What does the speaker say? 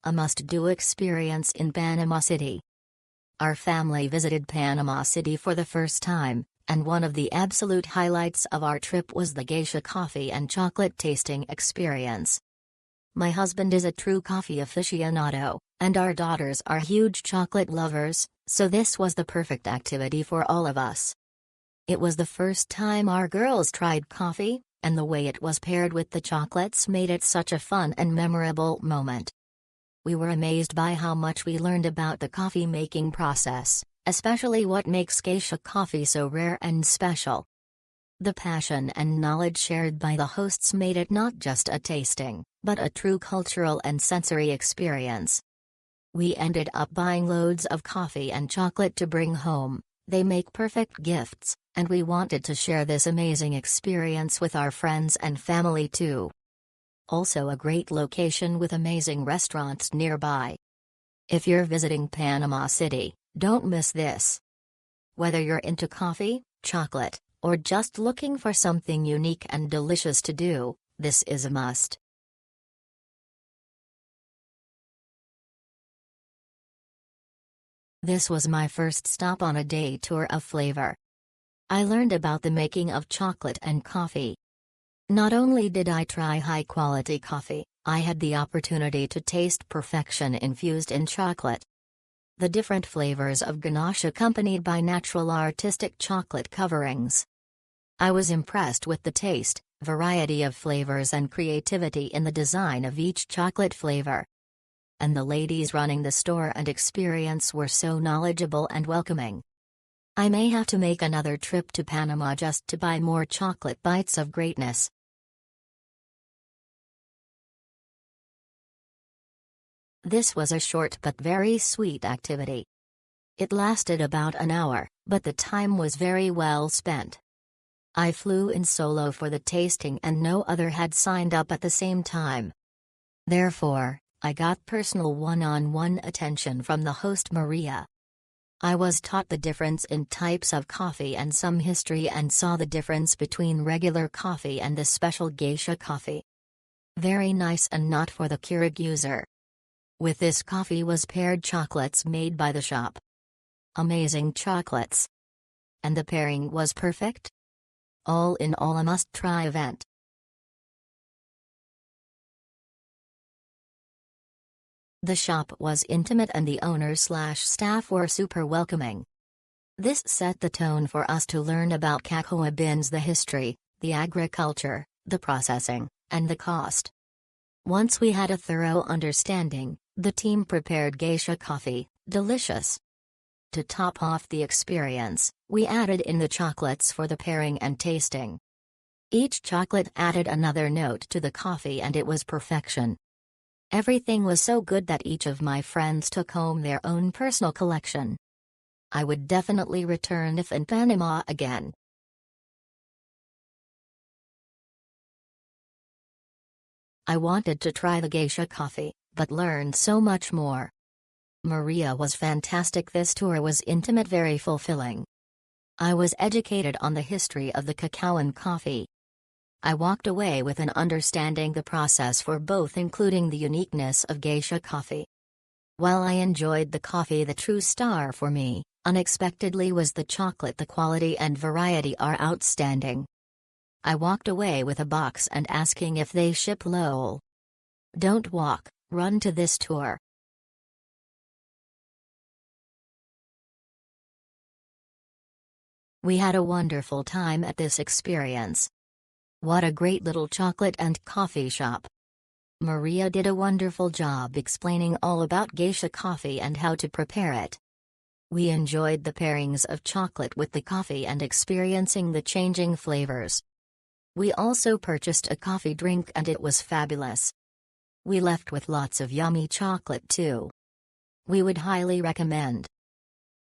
a must-do experience in Panama City. Our family visited Panama City for the first time, and one of the absolute highlights of our trip was the Geisha coffee and chocolate tasting experience. My husband is a true coffee aficionado, and our daughters are huge chocolate lovers, so this was the perfect activity for all of us. It was the first time our girls tried coffee, and the way it was paired with the chocolates made it such a fun and memorable moment. We were amazed by how much we learned about the coffee making process, especially what makes Geisha coffee so rare and special. The passion and knowledge shared by the hosts made it not just a tasting, but a true cultural and sensory experience. We ended up buying loads of coffee and chocolate to bring home. They make perfect gifts, and we wanted to share this amazing experience with our friends and family too. Also a great location with amazing restaurants nearby. If you're visiting Panama City, don't miss this. Whether you're into coffee, chocolate, or just looking for something unique and delicious to do, this is a must. This was my first stop on a day tour of flavor. I learned about the making of chocolate and coffee. Not only did I try high-quality coffee, I had the opportunity to taste perfection infused in chocolate. The different flavors of ganache accompanied by natural artistic chocolate coverings. I was impressed with the taste, variety of flavors and creativity in the design of each chocolate flavor. And the ladies running the store and experience were so knowledgeable and welcoming. I may have to make another trip to Panama just to buy more chocolate bites of greatness. This was a short but very sweet activity. It lasted about an hour, but the time was very well spent. I flew in solo for the tasting and no other had signed up at the same time. Therefore, I got personal one-on-one attention from the host Maria. I was taught the difference in types of coffee and some history and saw the difference between regular coffee and the special Geisha coffee. Very nice and not for the Keurig user. With this coffee was paired chocolates made by the shop. Amazing chocolates. And the pairing was perfect? All in all a must-try event. The shop was intimate and the owner/staff were super welcoming. This set the tone for us to learn about cacao beans, the history, the agriculture, the processing, and the cost. Once we had a thorough understanding, the team prepared Geisha coffee, delicious. To top off the experience, we added in the chocolates for the pairing and tasting. Each chocolate added another note to the coffee and it was perfection. Everything was so good that each of my friends took home their own personal collection. I would definitely return if in Panama again. I wanted to try the Geisha coffee, but learned so much more. Maria was fantastic. This tour was intimate, very fulfilling. I was educated on the history of the cacao and coffee. I walked away with an understanding the process for both, including the uniqueness of Geisha coffee. While I enjoyed the coffee, the true star for me, unexpectedly, was the chocolate. The quality and variety are outstanding. I walked away with a box and asking if they ship lol. Don't walk, run to this tour. We had a wonderful time at this experience. What a great little chocolate and coffee shop. Maria did a wonderful job explaining all about Geisha coffee and how to prepare it. We enjoyed the pairings of chocolate with the coffee and experiencing the changing flavors. We also purchased a coffee drink and it was fabulous. We left with lots of yummy chocolate too. We would highly recommend.